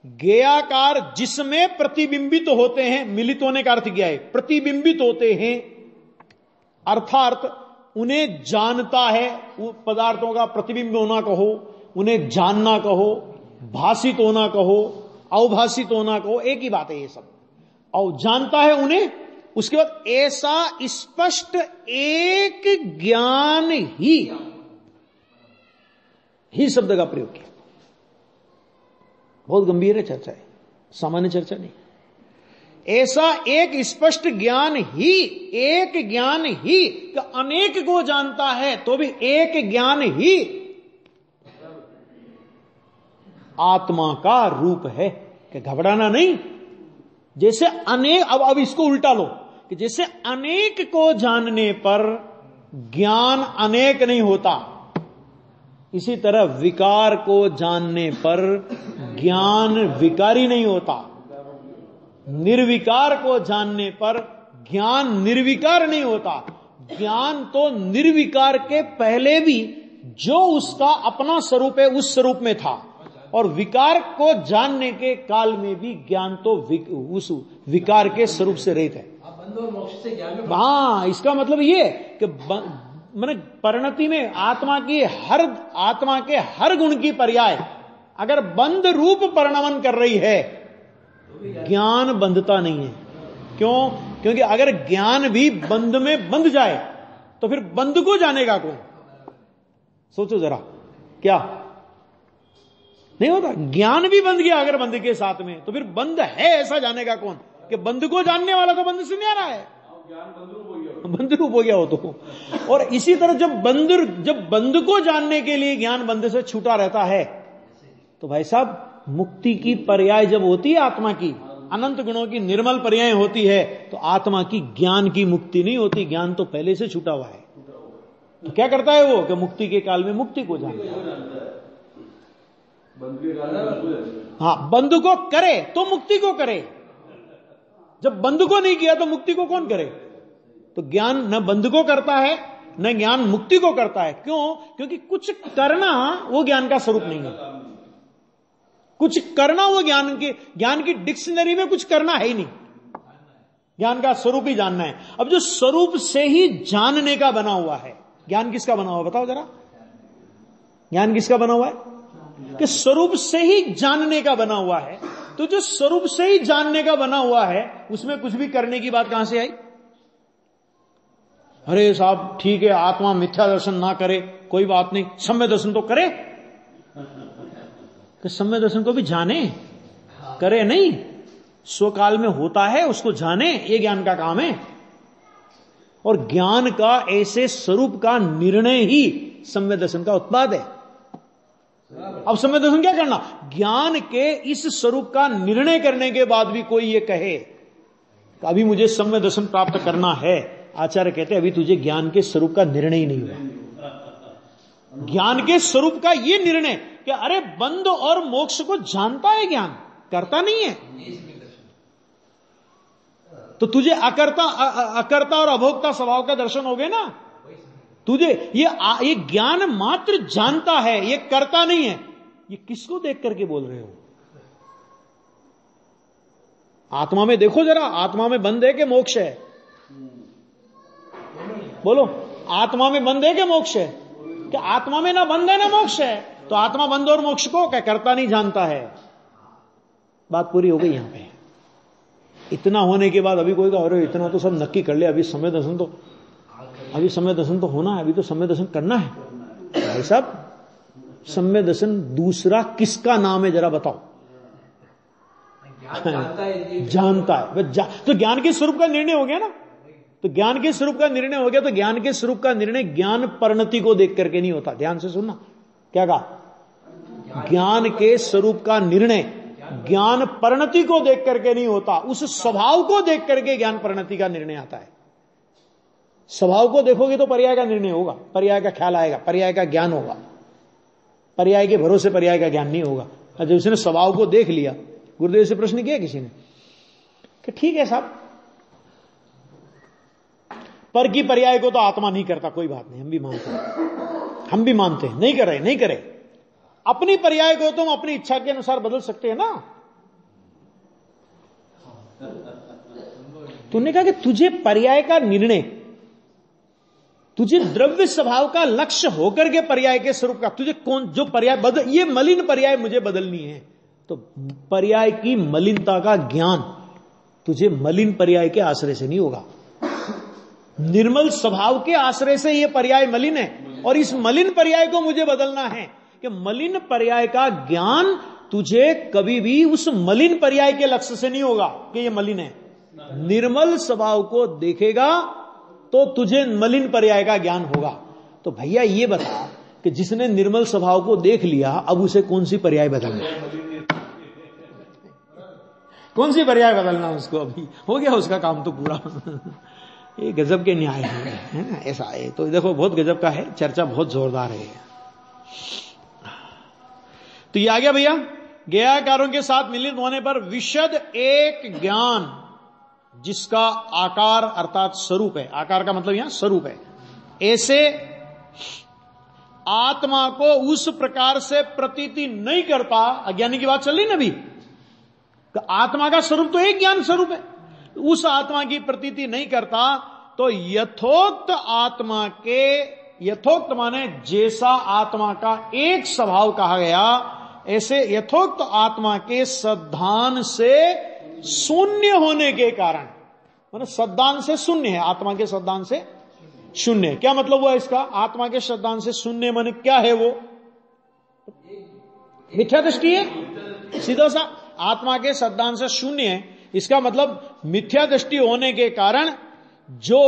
S1: ज्ञेयाकार जिसमें प्रतिबिंबित होते हैं, मिलित होने का अर्थ क्या है? प्रतिबिंबित होते हैं, अर्थात उन्हें जानता है। वो पदार्थों का प्रतिबिंब होना कहो, उन्हें जानना कहो, भाषित होना कहो, अवभाषित होना कहो, एक ही बात है ये सब। और जानता है उन्हें, उसके बाद ऐसा स्पष्ट एक ज्ञान ही शब्द का प्रयोग किया। बहुत गंभीर है चर्चा है, सामान्य चर्चा नहीं। ऐसा एक स्पष्ट ज्ञान ही, एक ज्ञान ही, अनेक को जानता है तो भी एक ज्ञान ही आत्मा का रूप है। कि घबराना नहीं, जैसे अनेक, अब इसको उल्टा लो कि जैसे अनेक को जानने पर ज्ञान अनेक नहीं होता, इसी तरह विकार को जानने पर ज्ञान विकारी नहीं होता, निर्विकार को जानने पर ज्ञान निर्विकार नहीं होता। ज्ञान तो निर्विकार के पहले भी जो उसका अपना स्वरूप है उस स्वरूप में था, और विकार को जानने के काल में भी ज्ञान तो उस विकार के स्वरूप से रहित है।
S2: बंध और मोक्ष से ज्ञान में,
S1: हाँ, इसका मतलब ये कि मैंने परिणति में आत्मा के हर गुण की पर्याय अगर बंध रूप परिणमन कर रही है, ज्ञान बंधता नहीं है। क्यों? क्योंकि अगर ज्ञान भी बंध में बंध जाए तो फिर बंध को जानेगा कौन? सोचो जरा, क्या नहीं होता? ज्ञान भी बंध गया अगर बंध के साथ में, तो फिर बंध है ऐसा जानेगा कौन? कि बंध को जानने वाला तो बंध से नहीं आ रहा है, बंध रूप हो गया हो तो। और इसी तरह जब बंध को जानने के लिए ज्ञान बंध से छूटा रहता है, तो भाई साहब मुक्ति की पर्याय जब होती है आत्मा की, अनंत गुणों की निर्मल पर्याय होती है, तो आत्मा की ज्ञान की मुक्ति नहीं होती, ज्ञान तो पहले से छूटा हुआ है। तो क्या करता है वो? कि मुक्ति के काल में मुक्ति को जानता है। हाँ, बंध को करे तो मुक्ति को करे, जब बंध को नहीं किया तो मुक्ति को कौन करे? तो ज्ञान न बंध को करता है न ज्ञान मुक्ति को करता है। क्यों? क्योंकि कुछ करना वो ज्ञान का स्वरूप नहीं है। कुछ करना वो ज्ञान की डिक्शनरी में कुछ करना है ही नहीं, ज्ञान का स्वरूप ही जानना है। अब जो स्वरूप से ही जानने का बना हुआ है, ज्ञान किसका बना हुआ बताओ जरा? ज्ञान किसका बना हुआ है? कि स्वरूप से ही जानने का बना हुआ है। तो जो स्वरूप से ही जानने का बना हुआ है, उसमें कुछ भी करने की बात कहां से आई? अरे साहब ठीक है, आत्मा मिथ्या दर्शन ना करे कोई बात नहीं, सम्य दर्शन तो करे। कि सम्य दर्शन को भी जाने, करे नहीं, स्वकाल में होता है उसको जाने, ये ज्ञान का काम है। और ज्ञान का ऐसे स्वरूप का निर्णय ही सम्य दर्शन का उत्पाद है। अब सम्य दर्शन क्या करना? ज्ञान के इस स्वरूप का निर्णय करने के बाद भी कोई ये कहे कि अभी मुझे सम्य दर्शन प्राप्त करना है, आचार्य कहते हैं अभी तुझे ज्ञान के स्वरूप का निर्णय ही नहीं हुआ। ज्ञान के स्वरूप का ये निर्णय कि अरे बंध और मोक्ष को जानता है ज्ञान, करता नहीं है, तो तुझे अकर्ता और अभोक्ता स्वभाव का दर्शन हो गया ना। तुझे ये ज्ञान मात्र जानता है, ये करता नहीं है। ये किसको देख करके बोल रहे हो? आत्मा में देखो जरा, आत्मा में बंध है कि मोक्ष है? बोलो, आत्मा में बंध है कि मोक्ष है? कि आत्मा में ना बंध है ना मोक्ष है, तो आत्मा बंध और मोक्ष को क्या करता नहीं जानता है। बात पूरी हो गई यहां पे। इतना होने के बाद अभी कोई कहा अरे इतना तो सब नक्की कर ले, अभी समय दर्शन तो होना है, अभी तो समय दर्शन करना है। भाई साहब, समय दर्शन दूसरा किसका नाम है जरा बताओ? जानता है। तो ज्ञान के स्वरूप का निर्णय हो गया ना। तो ज्ञान के स्वरूप का निर्णय हो गया, तो ज्ञान के स्वरूप का निर्णय ज्ञान परिणति को देख करके नहीं होता। ध्यान से सुनना, क्या कहा? ज्ञान के स्वरूप का निर्णय ज्ञान परिणति को देख करके नहीं होता, उस स्वभाव को देख करके ज्ञान परिणति का निर्णय आता है। स्वभाव को देखोगे तो पर्याय का निर्णय होगा, पर्याय का ख्याल आएगा, पर्याय का ज्ञान होगा। पर्याय के भरोसे पर्याय का ज्ञान नहीं होगा। जब उसने स्वभाव को देख लिया, गुरुदेव से प्रश्न किया किसी ने कि ठीक है साहब, पर की पर्याय को तो आत्मा नहीं करता, कोई बात नहीं, हम भी मानते हैं, नहीं करे। अपनी पर्याय को तुम अपनी इच्छा के अनुसार बदल सकते हैं ना। तुमने कहा कि तुझे पर्याय का निर्णय, तुझे द्रव्य स्वभाव का लक्ष्य होकर के पर्याय के स्वरूप का, तुझे कौन जो पर्याय ये मलिन पर्याय मुझे बदलनी है, तो पर्याय की मलिनता का ज्ञान तुझे मलिन पर्याय के आश्रय से नहीं होगा। निर्मल स्वभाव के आश्रय से यह पर्याय मलिन है, और इस मलिन पर्याय को मुझे बदलना है। कि मलिन पर्याय का ज्ञान तुझे कभी भी उस मलिन पर्याय के लक्ष्य से नहीं होगा कि यह मलिन है। निर्मल स्वभाव को देखेगा तो तुझे मलिन पर्याय का ज्ञान होगा। तो भैया ये बता कि जिसने निर्मल स्वभाव को देख लिया, अब उसे कौन सी पर्याय बदलना? कौन सी पर्याय बदलना उसको? अभी हो गया उसका काम तो पूरा। ये गजब के न्याय है ना, ऐसा है। तो देखो बहुत गजब का है, चर्चा बहुत जोरदार है। तो ये आ गया भैया, ज्ञेयाकारों के साथ मिलित होने पर विशद एक ज्ञान जिसका आकार अर्थात स्वरूप है। आकार का मतलब यहां स्वरूप है। ऐसे आत्मा को उस प्रकार से प्रतीति नहीं करता, अज्ञानी की बात चल रही ना अभी, तो आत्मा का स्वरूप तो एक ज्ञान स्वरूप है, उस आत्मा की प्रतीति नहीं करता, तो यथोक्त आत्मा के, यथोक्त माने जैसा आत्मा का एक स्वभाव कहा गया, ऐसे यथोक्त आत्मा के सद्धान से शून्य होने के कारण, माने सद्धान से शून्य है, आत्मा के सद्धान से शून्य है। क्या मतलब हुआ इसका? आत्मा के सद्धान से शून्य माने क्या है? वो मिथ्या दृष्टि है, सीधा सा आत्मा के सद्धान से शून्य है, इसका मतलब मिथ्या दृष्टि होने के कारण जो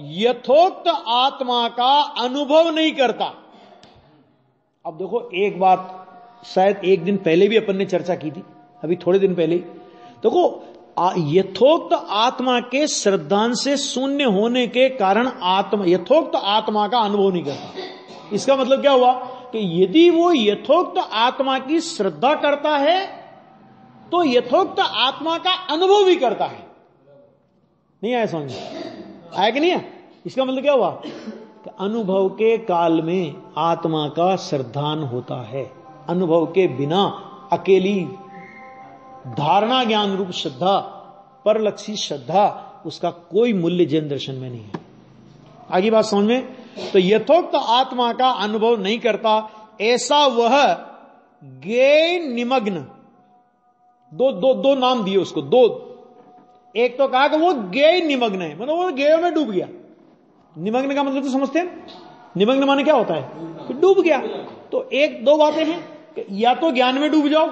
S1: यथोक्त आत्मा का अनुभव नहीं करता। अब देखो एक बात शायद एक दिन पहले भी अपन ने चर्चा की थी, अभी थोड़े दिन पहले, देखो यथोक्त आत्मा के श्रद्धांश से शून्य होने के कारण आत्मा, यथोक्त आत्मा का अनुभव नहीं करता। इसका मतलब क्या हुआ कि यदि वो यथोक्त आत्मा की श्रद्धा करता है तो यथोक्त आत्मा का अनुभव भी करता है। नहीं आया समझ? आया कि नहीं है? इसका मतलब क्या हुआ कि अनुभव के काल में आत्मा का श्रद्धान होता है, अनुभव के बिना अकेली धारणा ज्ञान रूप श्रद्धा, परलक्षी श्रद्धा, उसका कोई मूल्य जैन दर्शन में नहीं है। आगे बात समझ में? तो यथोक्त आत्मा का अनुभव नहीं करता, ऐसा वह ज्ञेय निमग्न, दो नाम दिए उसको, दो, एक तो कहा कि वो ज्ञेय निमग्न है, मतलब वो ज्ञेय में डूब गया। निमग्न का मतलब तो समझते हैं, निमग्न माने क्या होता है कि डूब गया। तो एक दो बातें हैं कि या तो ज्ञान में डूब जाओ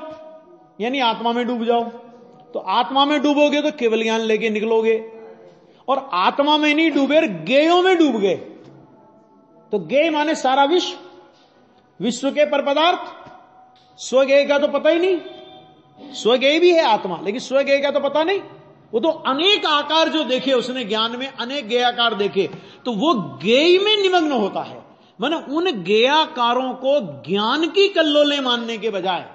S1: यानी आत्मा में डूब जाओ, तो आत्मा में डूबोगे तो केवल ज्ञान लेके निकलोगे, और आत्मा में नहीं डूबे और ज्ञेयों में डूब गए तो ज्ञेय माने सारा विश्व, विश्व के पर पदार्थ, स्वज्ञेय का तो पता ही नहीं, स्वज्ञेय भी है आत्मा लेकिन स्वज्ञेय का तो पता नहीं, वो तो अनेक आकार जो देखे उसने ज्ञान में, अनेक ज्ञेयाकार देखे, तो वो ज्ञेय में निमग्न होता है। माने उन ज्ञेयाकारों को ज्ञान की कल्लोलें मानने के बजाय,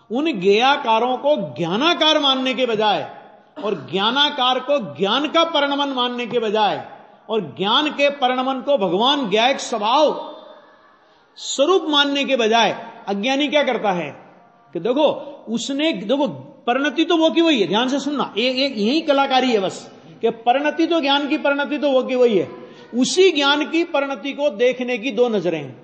S1: उन ज्ञेयाकारों को ज्ञानाकार मानने के बजाय, और ज्ञानाकार को ज्ञान का परिणमन मानने के बजाय, और ज्ञान के परिणमन को भगवान ज्ञायक स्वभाव स्वरूप मानने के बजाय अज्ञानी क्या करता है कि देखो उसने, देखो परिणति तो वो की वही है, ध्यान से सुनना, एक यही कलाकारी है बस, कि परिणति तो ज्ञान की परिणति तो वो की वही है, उसी ज्ञान की परिणति को देखने की दो नजरें हैं।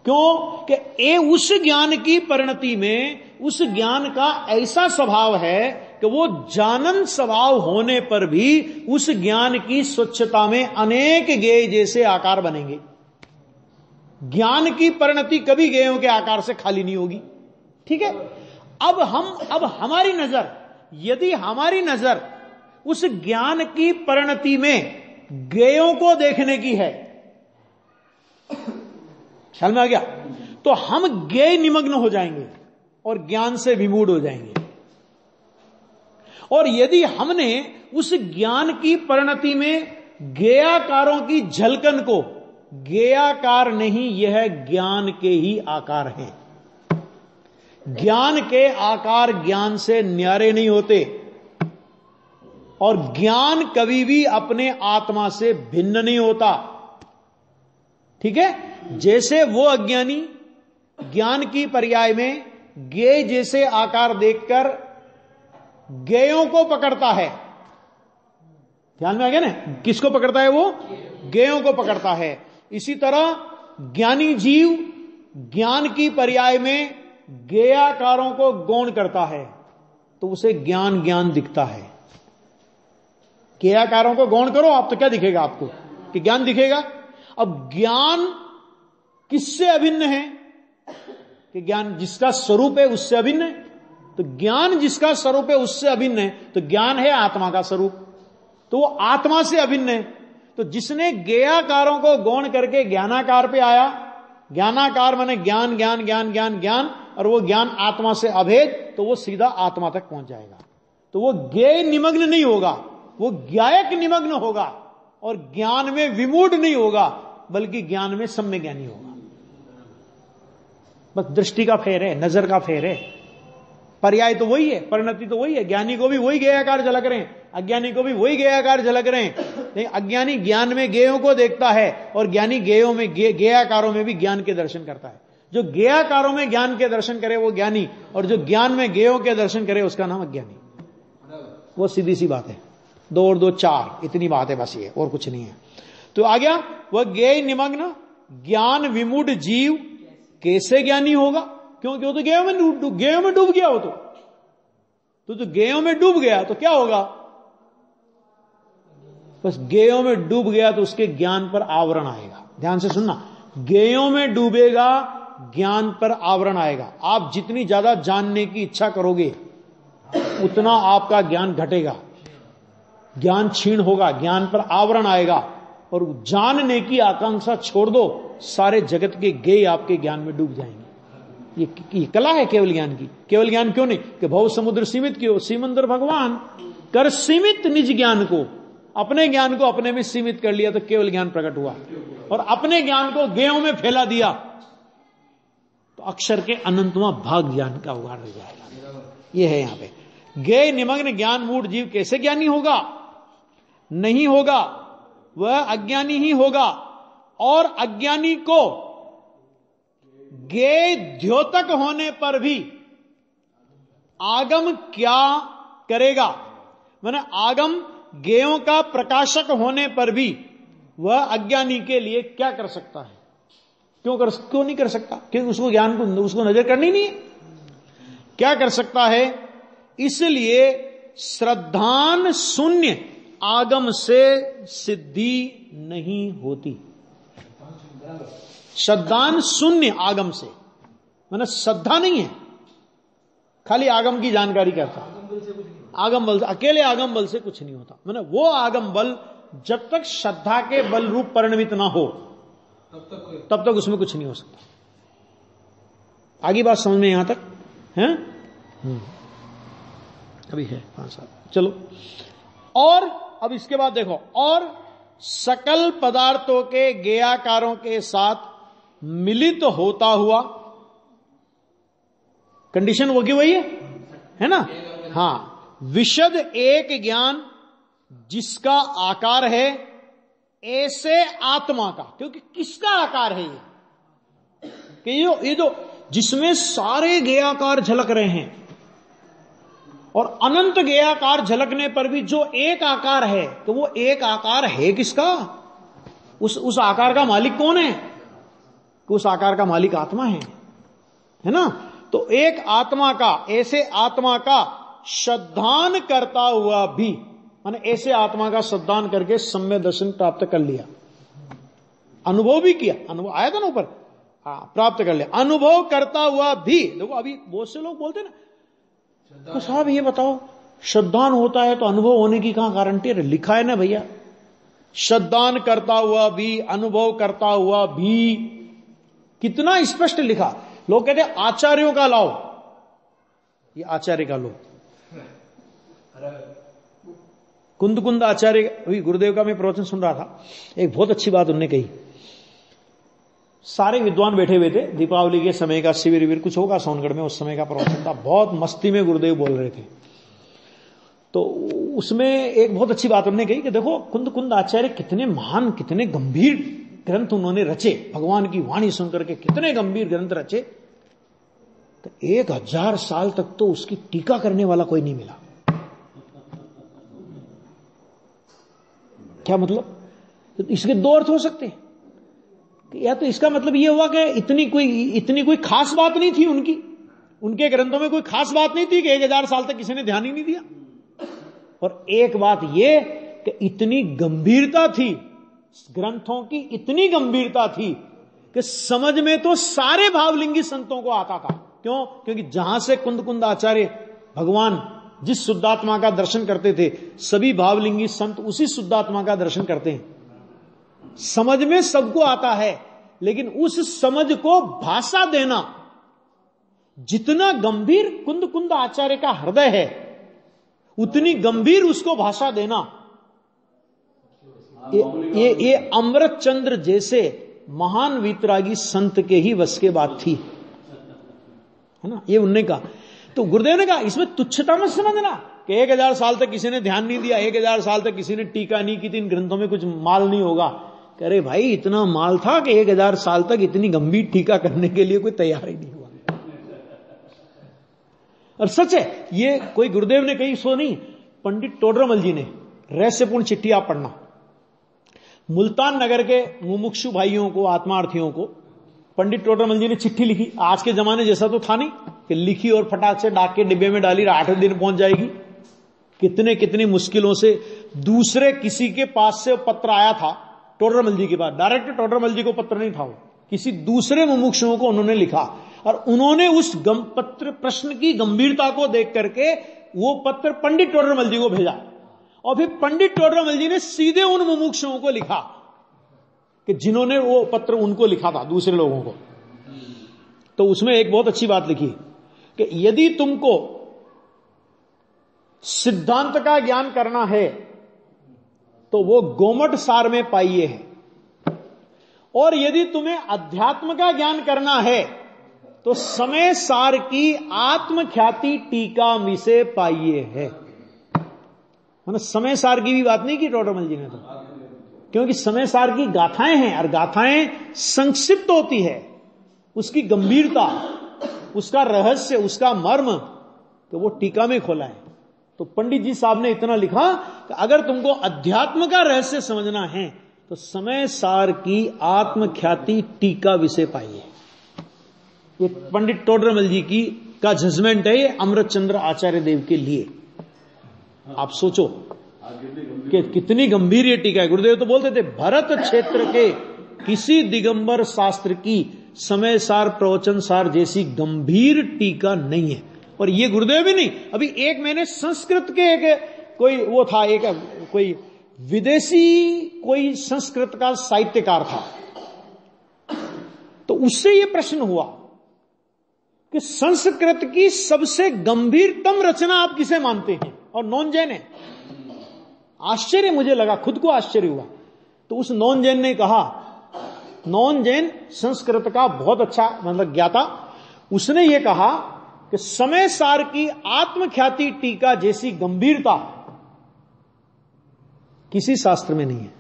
S1: क्यों कि उस ज्ञान की परिणति में उस ज्ञान का ऐसा स्वभाव है कि वो जानन स्वभाव होने पर भी उस ज्ञान की स्वच्छता में अनेक ज्ञेय जैसे आकार बनेंगे। ज्ञान की परिणति कभी ज्ञेयों के आकार से खाली नहीं होगी। ठीक है, अब हमारी नजर, यदि हमारी नजर उस ज्ञान की परिणति में ज्ञेयों को देखने की है, ख्याल में आ गया, तो हम ज्ञेय निमग्न हो जाएंगे और ज्ञान से विमूढ़ हो जाएंगे। और यदि हमने उस ज्ञान की परिणति में ज्ञेयाकारों की झलकन को, ज्ञेयाकार नहीं, यह ज्ञान के ही आकार हैं, ज्ञान के आकार ज्ञान से न्यारे नहीं होते, और ज्ञान कभी भी अपने आत्मा से भिन्न नहीं होता। ठीक है, जैसे वो अज्ञानी ज्ञान की पर्याय में ज्ञेय जैसे आकार देखकर ज्ञेयों को पकड़ता है, ध्यान में आ गया ना, किसको पकड़ता है वो? ज्ञेयों को पकड़ता है। इसी तरह ज्ञानी जीव ज्ञान की पर्याय में ज्ञेयाकारों को गौण करता है तो उसे ज्ञान ज्ञान दिखता है। ज्ञेयाकारों को गौण करो आप तो क्या दिखेगा आपको? कि ज्ञान दिखेगा। अब ज्ञान किससे अभिन्न है? कि ज्ञान जिसका स्वरूप है उससे अभिन्न है। तो ज्ञान जिसका स्वरूप है उससे अभिन्न है, तो ज्ञान है आत्मा का स्वरूप, तो वो आत्मा से अभिन्न है। तो जिसने ज्ञेयाकारों को गौण करके ज्ञानाकार पे आया, ज्ञानाकार माने ज्ञान ज्ञान ज्ञान ज्ञान ज्ञान, और वो ज्ञान आत्मा से अभेद, तो वो सीधा आत्मा तक पहुंच जाएगा। तो वो ज्ञेय निमग्न नहीं होगा, वो ज्ञायक निमग्न होगा, और ज्ञान में विमूढ़ नहीं होगा, बल्कि ज्ञान में सम्य ज्ञानी होगा। बस दृष्टि का फेर है, नजर का फेर है। पर्याय तो वही है, परिणति तो वही है। ज्ञानी को भी वही ज्ञेयाकार झलक रहे हैं, अज्ञानी को भी वही ज्ञेयाकार झलक रहे हैं। लेकिन अज्ञानी ज्ञान में गेयों को देखता है और ज्ञानी गेयों में गेयाकारों में भी ज्ञान के दर्शन करता है। जो गेयाकारों में ज्ञान के दर्शन करे वो ज्ञानी, और जो ज्ञान में गेयों के दर्शन करे उसका नाम अज्ञानी। वो सीधी सी बात है, 2 और 2 4, इतनी बात है बस, ये और कुछ नहीं है। तो आ गया वह गेय निमग्न ज्ञान विमूढ़ जीव कैसे ज्ञानी होगा? क्योंकि वो तो गेयों में डूब गया। वो तो गेयों में डूब गया तो क्या होगा? बस गेयों में डूब गया तो उसके ज्ञान पर आवरण आएगा। ध्यान से सुनना, गेयों में डूबेगा, ज्ञान पर आवरण आएगा। आप जितनी ज्यादा जानने की इच्छा करोगे उतना आपका ज्ञान घटेगा, ज्ञान क्षीण होगा, ज्ञान पर आवरण आएगा, और जानने की आकांक्षा छोड़ दो, सारे जगत के गेय आपके ज्ञान में डूब जाएंगे। ये कला है केवल ज्ञान की। केवल ज्ञान क्यों नहीं कि भव समुद्र सीमित क्यों, सीमंदर भगवान कर सीमित निज ज्ञान को, अपने ज्ञान को अपने में सीमित कर लिया तो केवल ज्ञान प्रकट हुआ, और अपने ज्ञान को गेयों में फैला दिया तो अक्षर के अनंतवा भाग ज्ञान का उगाड़ रह जाएगा। यह है यहां पे गेय निमग्न ज्ञान मूढ़ जीव कैसे ज्ञानी होगा? नहीं होगा, वह अज्ञानी ही होगा। और अज्ञानी को गेय द्योतक होने पर भी आगम क्या करेगा? माने आगम गेयों का प्रकाशक होने पर भी वह अज्ञानी के लिए क्या कर सकता है? क्यों नहीं कर सकता? क्योंकि उसको ज्ञान को, उसको नजर करनी नहीं है। क्या कर सकता है? इसलिए श्रद्धान शून्य आगम से सिद्धि नहीं होती। श्रद्धान शून्य आगम से, माने श्रद्धा नहीं है, खाली आगम की जानकारी करता। आगम बल, अकेले आगम बल से कुछ नहीं होता। माने वो आगम बल जब तक श्रद्धा के बल रूप परिणमित ना हो तब तक उसमें कुछ नहीं हो सकता। आगे बात समझ में यहां तक है? अभी है 5 साल, चलो। और अब इसके बाद देखो, और सकल पदार्थों के गेयाकारों के साथ मिलित होता हुआ, कंडीशन वो की वही है ना? हाँ, विशद एक ज्ञान जिसका आकार है ऐसे आत्मा का। क्योंकि किसका आकार है ये? कि ये जो जिसमें सारे गेयाकार झलक रहे हैं, और अनंत गेयाकार झलकने पर भी जो एक आकार है, तो वो एक आकार है किसका? उस आकार का मालिक कौन है? कि उस आकार का मालिक आत्मा है ना? तो एक आत्मा का, ऐसे आत्मा का श्रद्धान करता हुआ भी, माने ऐसे आत्मा का श्रद्धान करके सम्य दर्शन प्राप्त कर लिया, अनुभव भी किया, अनुभव आया था ना ऊपर, प्राप्त कर लिया, अनुभव करता हुआ भी। देखो अभी बहुत से लोग बोलते ना, तो साहब ये बताओ श्रद्धान होता है तो अनुभव होने की कहां गारंटी है? लिखा है ना भैया, श्रद्धान करता हुआ भी, अनुभव करता हुआ भी, कितना स्पष्ट लिखा। लोग कहते हैं आचार्यों का लाओ, ये आचार्य का लो। कुंद आचार्य, अभी गुरुदेव का मैं प्रवचन सुन रहा था, एक बहुत अच्छी बात उन्होंने कही। सारे विद्वान बैठे हुए थे, दीपावली के समय का शिविर कुछ होगा सोनगढ़ में, उस समय का प्रवचन था, बहुत मस्ती में गुरुदेव बोल रहे थे। तो उसमें एक बहुत अच्छी बात उन्होंने कही कि देखो कुंद आचार्य कितने महान, कितने गंभीर ग्रंथ उन्होंने रचे, भगवान की वाणी सुनकर के कितने गंभीर ग्रंथ रचे, तो 1000 साल तक तो उसकी टीका करने वाला कोई नहीं मिला। क्या मतलब? तो इसके 2 अर्थ हो सकते हैं। या तो इसका मतलब यह हुआ कि इतनी कोई खास बात नहीं थी उनके ग्रंथों में कोई खास बात नहीं थी कि 1000 साल तक किसी ने ध्यान ही नहीं दिया। और एक बात यह कि इतनी गंभीरता थी ग्रंथों की, इतनी गंभीरता थी कि समझ में तो सारे भावलिंगी संतों को आता था। क्यों? क्योंकि जहां से कुंद आचार्य भगवान जिस शुद्धात्मा का दर्शन करते थे, सभी भावलिंगी संत उसी शुद्धात्मा का दर्शन करते हैं। समझ में सबको आता है, लेकिन उस समझ को भाषा देना, जितना गंभीर कुंद आचार्य का हृदय है, उतनी गंभीर उसको भाषा देना, ये अमृत चंद्र जैसे महान वीतरागी संत के ही वश के बात थी, है ना? ये उनने कहा। तो गुरुदेव ने कहा इसमें तुच्छता मत समझना, कि 1000 साल तक किसी ने ध्यान नहीं दिया, 1000 साल तक किसी ने टीका नहीं की थी, इन ग्रंथों में कुछ माल नहीं होगा। कह रहे भाई इतना माल था कि 1000 साल तक इतनी गंभीर टीका करने के लिए कोई तैयार ही नहीं हुआ। और सच है, ये कोई गुरुदेव ने कही सो नहीं, पंडित टोडरमल जी ने, रहस्यपूर्ण चिट्ठी आप पढ़ना, मुल्तान नगर के मुमुक्षु भाइयों को, आत्मार्थियों को पंडित टोडरमल जी ने चिट्ठी लिखी। आज के जमाने जैसा तो था नहीं कि लिखी और फटाक से डाक के डिब्बे में डाली, 8 दिन पहुंच जाएगी। कितनी मुश्किलों से दूसरे किसी के पास से पत्र आया था टोडरमल जी के पास, डायरेक्ट टोडरमल जी को पत्र नहीं था, वो किसी दूसरे मुमुक्षुओं को उन्होंने लिखा, और उन्होंने उस पत्र प्रश्न की गंभीरता को देख करके वो पत्र पंडित टोडरमल जी को भेजा, और फिर पंडित टोडरमल जी ने सीधे उन मुमुक्षुओं को लिखा कि जिन्होंने वो पत्र उनको लिखा था दूसरे लोगों को। तो उसमें एक बहुत अच्छी बात लिखी कि यदि तुमको सिद्धांत का ज्ञान करना है तो वो गोमट सार में पाइए है, और यदि तुम्हें अध्यात्म का ज्ञान करना है तो समय सार की आत्मख्याति टीका में से पाइए है। मतलब समय सार की भी बात नहीं की टोडरमल जी ने, तो क्योंकि समय सार की गाथाएं हैं, और गाथाएं संक्षिप्त होती है, उसकी गंभीरता, उसका रहस्य, उसका मर्म तो वो टीका में खोला है। तो पंडित जी साहब ने इतना लिखा कि अगर तुमको अध्यात्म का रहस्य समझना है तो समय सार की आत्मख्याति टीका विषय पाइए। ये पंडित टोडरमल जी की का जजमेंट है, ये अमृतचंद्र आचार्य देव के लिए। आप सोचो कि कितनी गंभीर ये टीका है। गुरुदेव तो बोलते थे भरत क्षेत्र के किसी दिगंबर शास्त्र की समय सार प्रवचन सार जैसी गंभीर टीका नहीं है। और ये गुरुदेव भी नहीं, अभी एक मैंने संस्कृत के एक कोई वो था, एक कोई विदेशी कोई संस्कृत का साहित्यकार था, तो उससे ये प्रश्न हुआ कि संस्कृत की सबसे गंभीरतम रचना आप किसे मानते हैं, और नॉन जैन है। आश्चर्य मुझे लगा, खुद को आश्चर्य हुआ। तो उस नॉन जैन ने कहा, नॉन जैन संस्कृत का बहुत अच्छा मतलब ज्ञाता, उसने ये कहा कि समय सार की आत्मख्याति टीका जैसी गंभीरता किसी शास्त्र में नहीं है।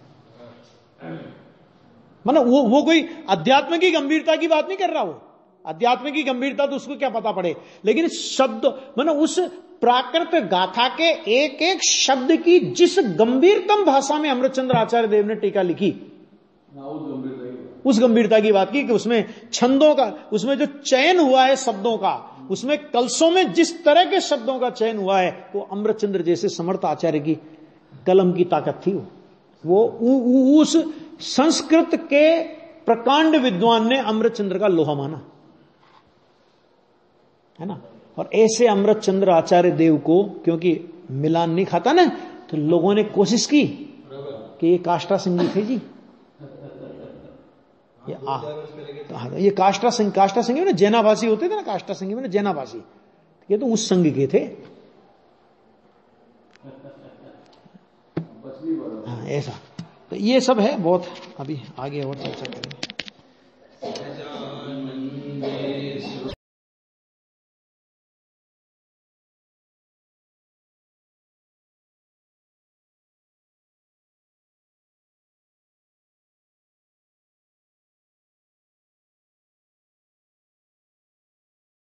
S1: मतलब वो कोई अध्यात्म की गंभीरता की बात नहीं कर रहा, वो अध्यात्म की गंभीरता तो उसको क्या पता पड़े, लेकिन शब्द मतलब उस प्राकृत गाथा के एक एक शब्द की जिस गंभीरतम भाषा में अमृतचंद्र आचार्य देव ने टीका लिखी, उस गंभीरता की बात की कि उसमें छंदों का, उसमें जो चयन हुआ है शब्दों का, उसमें कलसों में जिस तरह के शब्दों का चयन हुआ है, वो अमृतचंद्र जैसे समर्थ आचार्य की कलम की ताकत थी। वो उस संस्कृत के प्रकांड विद्वान ने अमृतचंद्र का लोहा माना है ना। और ऐसे अमृतचंद्र आचार्य देव को क्योंकि मिलान नहीं खाता ना, तो लोगों ने कोशिश की कि ये काष्टा सिंह थे जी, ये काष्टा सिंह में ना जैनाभासी होते थे ना, काष्टा सिंह में ना जैनाभासी, ये तो उस संघ के थे। हाँ ऐसा, तो ये सब है बहुत, अभी आगे और चर्चा करेंगे।